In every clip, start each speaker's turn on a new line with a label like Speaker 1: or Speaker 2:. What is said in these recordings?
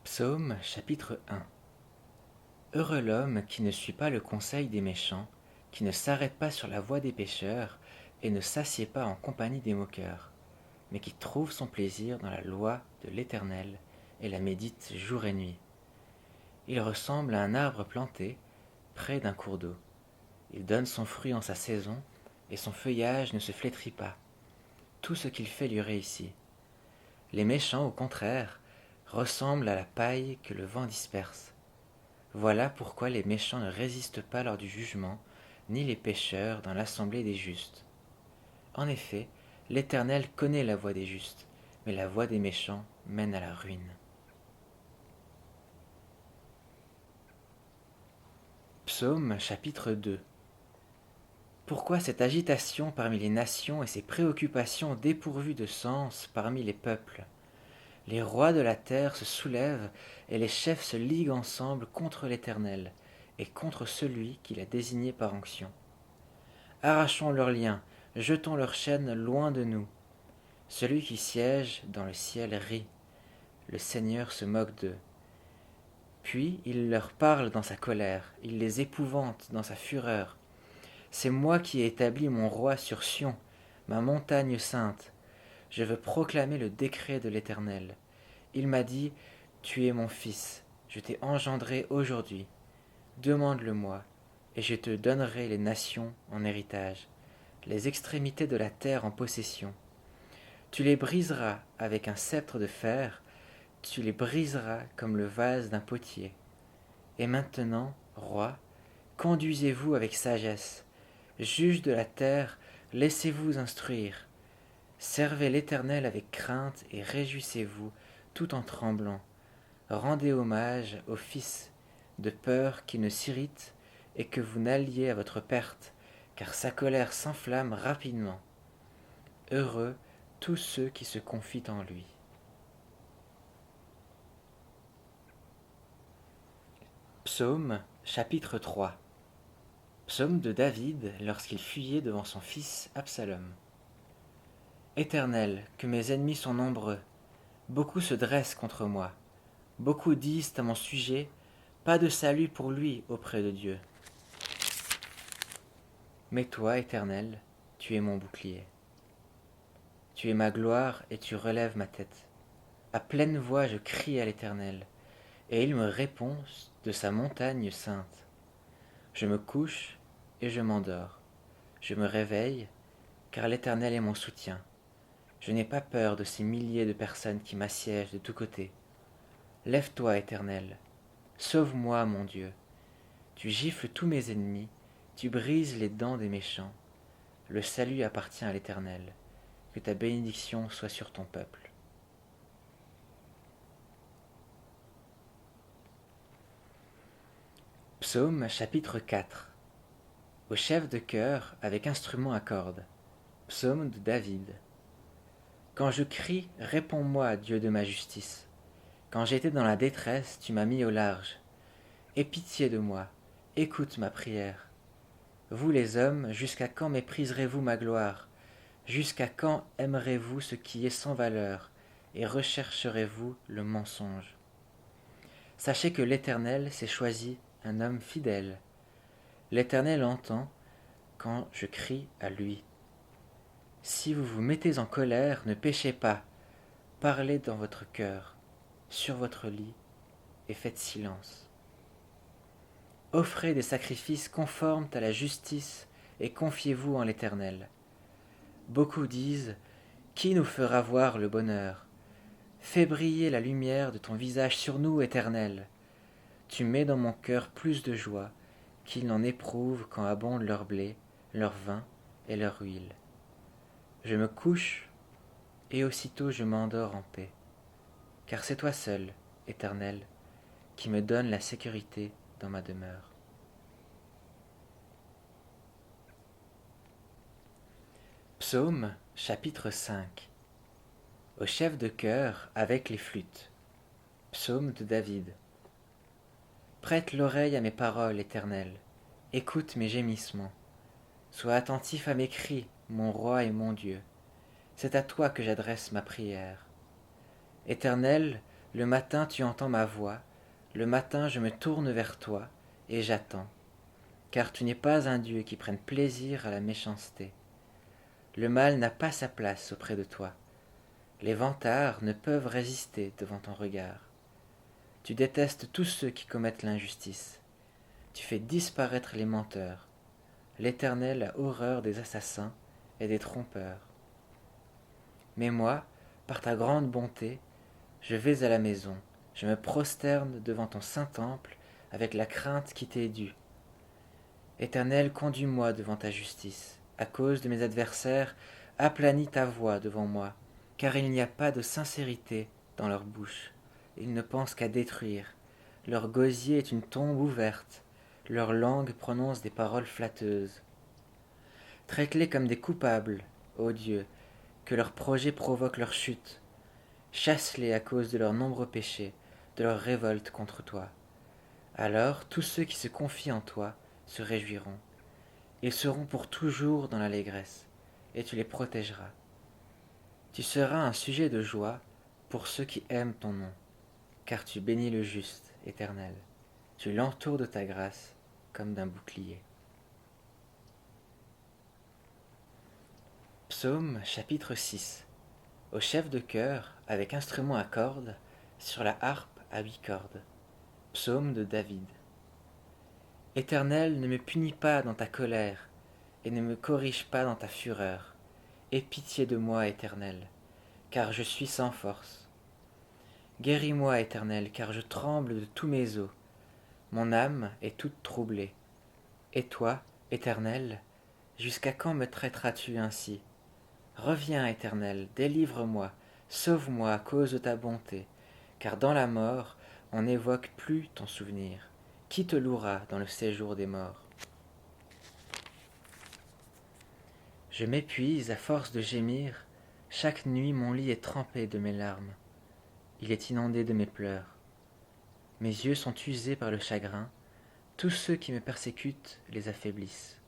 Speaker 1: Psaume chapitre 1. Heureux l'homme qui ne suit pas le conseil des méchants, qui ne s'arrête pas sur la voie des pécheurs, et ne s'assied pas en compagnie des moqueurs, mais qui trouve son plaisir dans la loi de l'Éternel, et la médite jour et nuit. Il ressemble à un arbre planté près d'un cours d'eau. Il donne son fruit en sa saison, et son feuillage ne se flétrit pas. Tout ce qu'il fait lui réussit. Les méchants, au contraire, ressemblent à la paille que le vent disperse. Voilà pourquoi les méchants ne résistent pas lors du jugement, ni les pécheurs dans l'assemblée des justes. En effet, l'Éternel connaît la voie des justes, mais la voie des méchants mène à la ruine. Psaume chapitre 2. Pourquoi cette agitation parmi les nations et ces préoccupations dépourvues de sens parmi les peuples? Les rois de la terre se soulèvent et les chefs se liguent ensemble contre l'Éternel et contre celui qu'il a désigné par onction. Arrachons leurs liens, jetons leurs chaînes loin de nous. Celui qui siège dans le ciel rit, le Seigneur se moque d'eux. Puis il leur parle dans sa colère, il les épouvante dans sa fureur. C'est moi qui ai établi mon roi sur Sion, ma montagne sainte. Je veux proclamer le décret de l'Éternel. Il m'a dit, tu es mon fils, je t'ai engendré aujourd'hui. Demande-le-moi, et je te donnerai les nations en héritage, les extrémités de la terre en possession. Tu les briseras avec un sceptre de fer, tu les briseras comme le vase d'un potier. Et maintenant, roi, conduisez-vous avec sagesse. Juges de la terre, laissez-vous instruire. Servez l'Éternel avec crainte et réjouissez-vous tout en tremblant. Rendez hommage au Fils, de peur qu'il ne s'irrite et que vous n'alliez à votre perte, car sa colère s'enflamme rapidement. Heureux tous ceux qui se confient en lui. Psaume chapitre 3. Psaume de David lorsqu'il fuyait devant son fils Absalom. Éternel, que mes ennemis sont nombreux, beaucoup se dressent contre moi, beaucoup disent à mon sujet, pas de salut pour lui auprès de Dieu. Mais toi, Éternel, tu es mon bouclier. Tu es ma gloire et tu relèves ma tête. À pleine voix je crie à l'Éternel, et il me répond de sa montagne sainte. Je me couche et je m'endors. Je me réveille, car l'Éternel est mon soutien. Je n'ai pas peur de ces milliers de personnes qui m'assiègent de tous côtés. Lève-toi, Éternel. Sauve-moi, mon Dieu. Tu gifles tous mes ennemis, tu brises les dents des méchants. Le salut appartient à l'Éternel. Que ta bénédiction soit sur ton peuple. Psaume chapitre 4. Au chef de chœur avec instrument à cordes. Psaume de David. Quand je crie, réponds-moi, Dieu de ma justice. Quand j'étais dans la détresse, tu m'as mis au large. Aie pitié de moi, écoute ma prière. Vous les hommes, jusqu'à quand mépriserez-vous ma gloire? Jusqu'à quand aimerez-vous ce qui est sans valeur, et rechercherez-vous le mensonge? Sachez que l'Éternel s'est choisi un homme fidèle. L'Éternel entend quand je crie à lui. Si vous vous mettez en colère, ne péchez pas. Parlez dans votre cœur, sur votre lit, et faites silence. Offrez des sacrifices conformes à la justice et confiez-vous en l'Éternel. Beaucoup disent, qui nous fera voir le bonheur? Fais briller la lumière de ton visage sur nous, Éternel. Tu mets dans mon cœur plus de joie qu'ils n'en éprouvent quand abondent leur blé, leur vin et leur huile. Je me couche et aussitôt je m'endors en paix, car c'est toi seul, Éternel, qui me donne la sécurité dans ma demeure. Psaume chapitre 5. Au chef de chœur avec les flûtes. Psaume de David. Prête l'oreille à mes paroles, Éternel. Écoute mes gémissements. Sois attentif à mes cris, mon roi et mon Dieu. C'est à toi que j'adresse ma prière. Éternel, Le matin tu entends ma voix, le matin je me tourne vers toi, et j'attends, car tu n'es pas un Dieu qui prenne plaisir à la méchanceté. Le mal n'a pas sa place auprès de toi. Les vantards ne peuvent résister devant ton regard. Tu détestes tous ceux qui commettent l'injustice. Tu fais disparaître les menteurs. L'Éternel a horreur des assassins et des trompeurs. Mais moi, par ta grande bonté, je vais à la maison, je me prosterne devant ton saint temple avec la crainte qui t'est due. Éternel, conduis-moi devant ta justice. À cause de mes adversaires, aplanis ta voix devant moi, car il n'y a pas de sincérité dans leur bouche. Ils ne pensent qu'à détruire. Leur gosier est une tombe ouverte. Leur langue prononce des paroles flatteuses. Traite-les comme des coupables, ô Dieu, que leurs projets provoquent leur chute. Chasse-les à cause de leurs nombreux péchés, de leur révolte contre toi. Alors tous ceux qui se confient en toi se réjouiront. Ils seront pour toujours dans l'allégresse, et tu les protégeras. Tu seras un sujet de joie pour ceux qui aiment ton nom, car tu bénis le juste, Éternel. Tu l'entoures de ta grâce comme d'un bouclier. Psaume chapitre 6. Au chef de chœur, avec instrument à cordes, sur la harpe à 8 cordes. Psaume de David. Éternel, ne me punis pas dans ta colère, et ne me corrige pas dans ta fureur. Aie pitié de moi, Éternel, car je suis sans force. Guéris-moi, Éternel, car je tremble de tous mes os. Mon âme est toute troublée. Et toi, Éternel, jusqu'à quand me traiteras-tu ainsi? Reviens, Éternel, délivre-moi, sauve-moi à cause de ta bonté, car dans la mort, on n'évoque plus ton souvenir. Qui te louera dans le séjour des morts? Je m'épuise à force de gémir, chaque nuit mon lit est trempé de mes larmes. Il est inondé de mes pleurs. Mes yeux sont usés par le chagrin, tous ceux qui me persécutent les affaiblissent.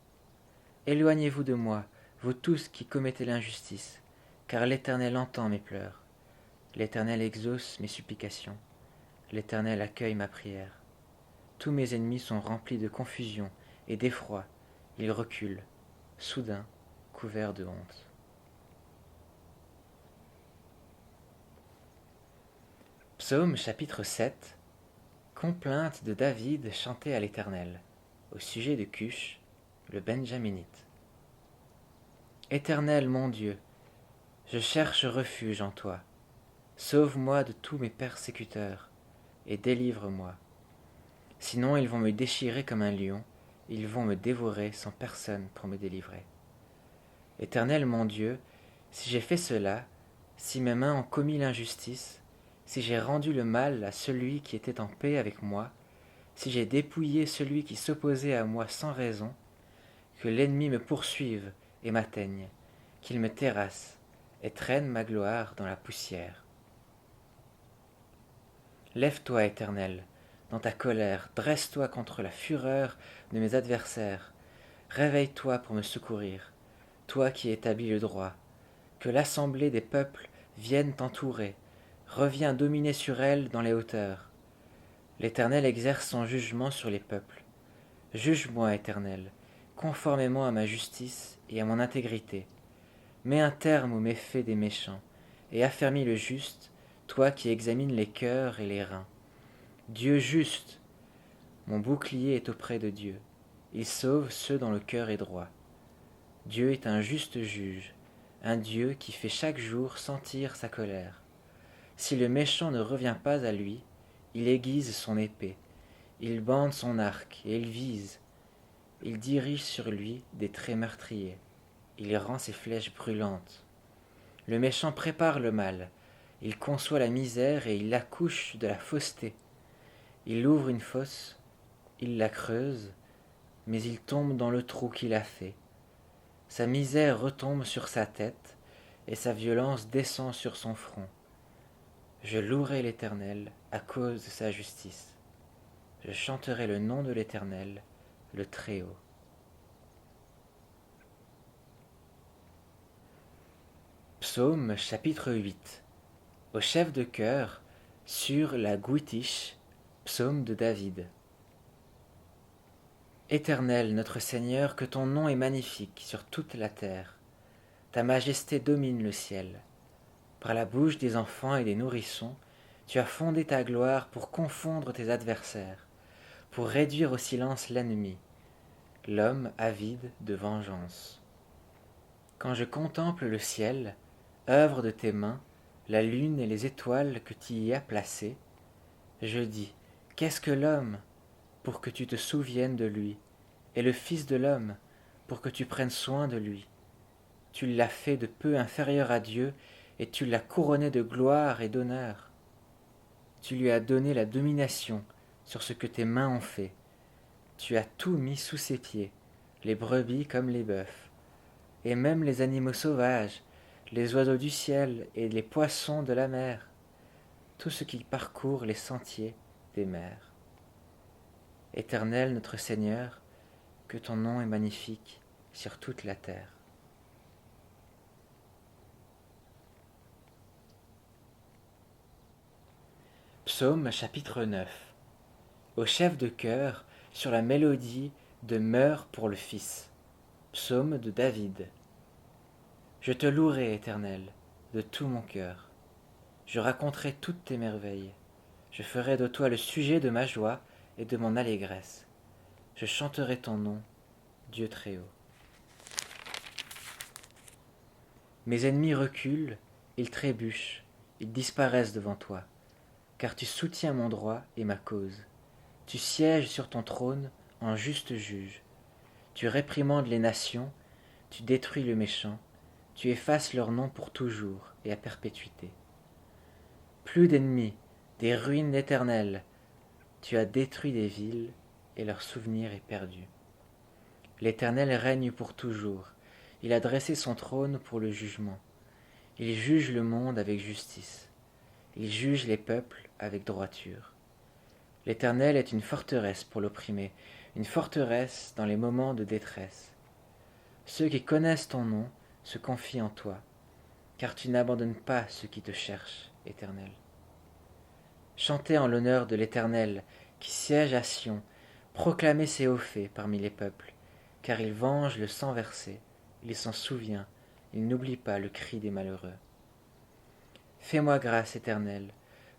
Speaker 1: Éloignez-vous de moi, vous tous qui commettez l'injustice, car l'Éternel entend mes pleurs. L'Éternel exauce mes supplications. L'Éternel accueille ma prière. Tous mes ennemis sont remplis de confusion et d'effroi. Ils reculent, soudain, couverts de honte. Psaume chapitre 7. Complainte de David chantée à l'Éternel, au sujet de Cush, le Benjaminite. Éternel mon Dieu, je cherche refuge en toi. Sauve-moi de tous mes persécuteurs, et délivre-moi. Sinon ils vont me déchirer comme un lion, ils vont me dévorer sans personne pour me délivrer. Éternel mon Dieu, si j'ai fait cela, si mes mains ont commis l'injustice, si j'ai rendu le mal à celui qui était en paix avec moi, si j'ai dépouillé celui qui s'opposait à moi sans raison, que l'ennemi me poursuive et m'atteigne, qu'il me terrasse et traîne ma gloire dans la poussière. Lève-toi, Éternel, dans ta colère, dresse-toi contre la fureur de mes adversaires, réveille-toi pour me secourir, toi qui établis le droit, que l'assemblée des peuples vienne t'entourer, reviens dominer sur elle dans les hauteurs. L'Éternel exerce son jugement sur les peuples. Juge-moi, Éternel, conformément à ma justice et à mon intégrité. Mets un terme aux méfaits des méchants, et affermis le juste, toi qui examines les cœurs et les reins. Dieu juste, mon bouclier est auprès de Dieu. Il sauve ceux dont le cœur est droit. Dieu est un juste juge, un Dieu qui fait chaque jour sentir sa colère. Si le méchant ne revient pas à lui, il aiguise son épée, il bande son arc et il vise. Il dirige sur lui des traits meurtriers, il rend ses flèches brûlantes. Le méchant prépare le mal, il conçoit la misère et il accouche de la fausseté. Il ouvre une fosse, il la creuse, mais il tombe dans le trou qu'il a fait. Sa misère retombe sur sa tête, et sa violence descend sur son front. Je louerai l'Éternel à cause de sa justice. Je chanterai le nom de l'Éternel, le Très-Haut. Psaume chapitre 8. Au chef de chœur, sur la Gouitiche, psaume de David. Éternel, notre Seigneur, que ton nom est magnifique sur toute la terre. Ta majesté domine le ciel. Par la bouche des enfants et des nourrissons, tu as fondé ta gloire pour confondre tes adversaires, pour réduire au silence l'ennemi, l'homme avide de vengeance. Quand je contemple le ciel, œuvre de tes mains, la lune et les étoiles que tu y as placées, je dis, qu'est-ce que l'homme pour que tu te souviennes de lui, et le Fils de l'homme pour que tu prennes soin de lui. Tu l'as fait de peu inférieur à Dieu, et tu l'as couronné de gloire et d'honneur. Tu lui as donné la domination sur ce que tes mains ont fait. Tu as tout mis sous ses pieds, les brebis comme les bœufs, et même les animaux sauvages, les oiseaux du ciel et les poissons de la mer, tout ce qui parcourt les sentiers des mers. Éternel notre Seigneur, que ton nom est magnifique sur toute la terre. Psaume chapitre 9. Au chef de chœur, sur la mélodie de Meurs pour le Fils. Psaume de David. Je te louerai, Éternel, de tout mon cœur. Je raconterai toutes tes merveilles. Je ferai de toi le sujet de ma joie et de mon allégresse. Je chanterai ton nom, Dieu très haut. Mes ennemis reculent, ils trébuchent, ils disparaissent devant toi, car tu soutiens mon droit et ma cause. Tu sièges sur ton trône en juste juge. Tu réprimandes les nations, tu détruis le méchant, tu effaces leur nom pour toujours et à perpétuité. Plus d'ennemis, des ruines éternelles, tu as détruit des villes et leur souvenir est perdu. L'Éternel règne pour toujours, il a dressé son trône pour le jugement. Il juge le monde avec justice, il juge les peuples avec droiture. L'Éternel est une forteresse pour l'opprimé, une forteresse dans les moments de détresse. Ceux qui connaissent ton nom se confient en toi, car tu n'abandonnes pas ceux qui te cherchent, Éternel. Chantez en l'honneur de l'Éternel, qui siège à Sion, proclamez ses hauts faits parmi les peuples, car il venge le sang versé, il s'en souvient, il n'oublie pas le cri des malheureux. Fais-moi grâce, Éternel,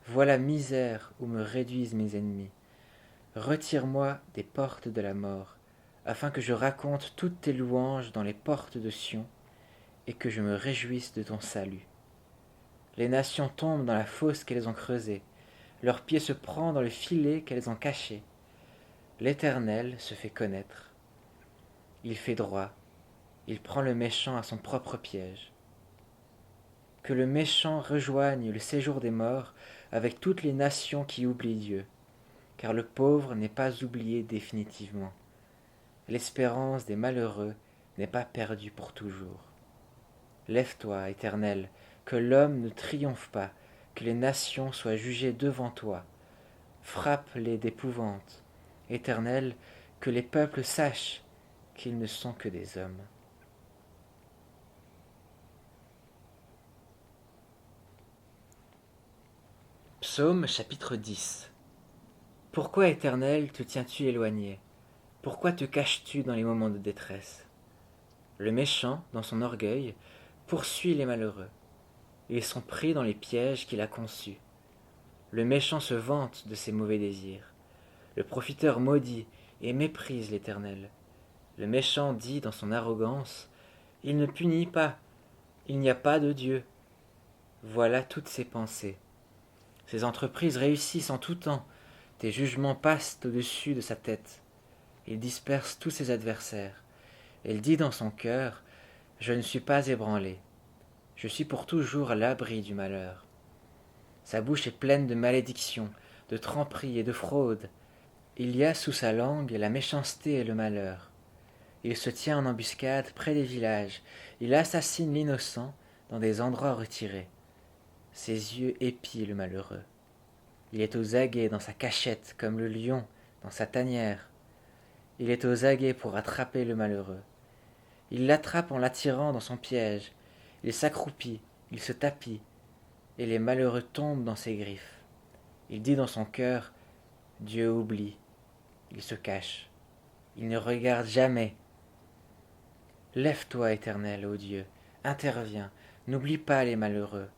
Speaker 1: vois la misère où me réduisent mes ennemis. Retire-moi des portes de la mort, afin que je raconte toutes tes louanges dans les portes de Sion, et que je me réjouisse de ton salut. Les nations tombent dans la fosse qu'elles ont creusée, leur pied se prend dans le filet qu'elles ont caché. L'Éternel se fait connaître. Il fait droit, il prend le méchant à son propre piège. Que le méchant rejoigne le séjour des morts avec toutes les nations qui oublient Dieu, car le pauvre n'est pas oublié définitivement. L'espérance des malheureux n'est pas perdue pour toujours. Lève-toi, Éternel, que l'homme ne triomphe pas, que les nations soient jugées devant toi. Frappe-les d'épouvante. Éternel, que les peuples sachent qu'ils ne sont que des hommes. Psaume chapitre 10. Pourquoi, Éternel, te tiens-tu éloigné? Pourquoi te caches-tu dans les moments de détresse? Le méchant, dans son orgueil, poursuit les malheureux. Ils sont pris dans les pièges qu'il a conçus. Le méchant se vante de ses mauvais désirs. Le profiteur maudit et méprise l'Éternel. Le méchant dit dans son arrogance, « Il ne punit pas, il n'y a pas de Dieu. » Voilà toutes ses pensées. Ses entreprises réussissent en tout temps, tes jugements passent au-dessus de sa tête. Il disperse tous ses adversaires. Il dit dans son cœur, « Je ne suis pas ébranlé. Je suis pour toujours à l'abri du malheur. » Sa bouche est pleine de malédictions, de tromperies et de fraudes. Il y a sous sa langue la méchanceté et le malheur. Il se tient en embuscade près des villages. Il assassine l'innocent dans des endroits retirés. Ses yeux épient le malheureux. Il est aux aguets dans sa cachette comme le lion dans sa tanière. Il est aux aguets pour attraper le malheureux. Il l'attrape en l'attirant dans son piège. Il s'accroupit, il se tapit, et les malheureux tombent dans ses griffes. Il dit dans son cœur, Dieu oublie, il se cache, il ne regarde jamais. Lève-toi, Éternel, ô Dieu, interviens, n'oublie pas les malheureux.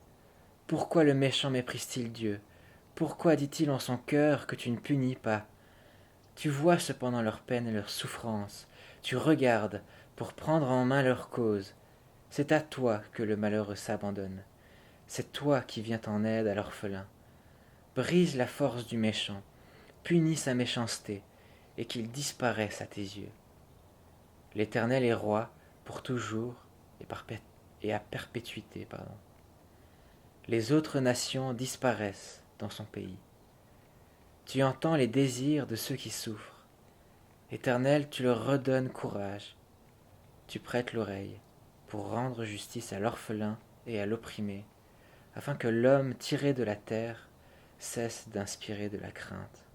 Speaker 1: Pourquoi le méchant méprise-t-il Dieu? Pourquoi dit-il en son cœur que tu ne punis pas? Tu vois cependant leur peine et leur souffrance, tu regardes pour prendre en main leur cause. C'est à toi que le malheureux s'abandonne. C'est toi qui viens en aide à l'orphelin. Brise la force du méchant, punis sa méchanceté, et qu'il disparaisse à tes yeux. L'Éternel est roi pour toujours et à perpétuité. Les autres nations disparaissent dans son pays. Tu entends les désirs de ceux qui souffrent. Éternel, tu leur redonnes courage. Tu prêtes l'oreille pour rendre justice à l'orphelin et à l'opprimé, afin que l'homme tiré de la terre cesse d'inspirer de la crainte.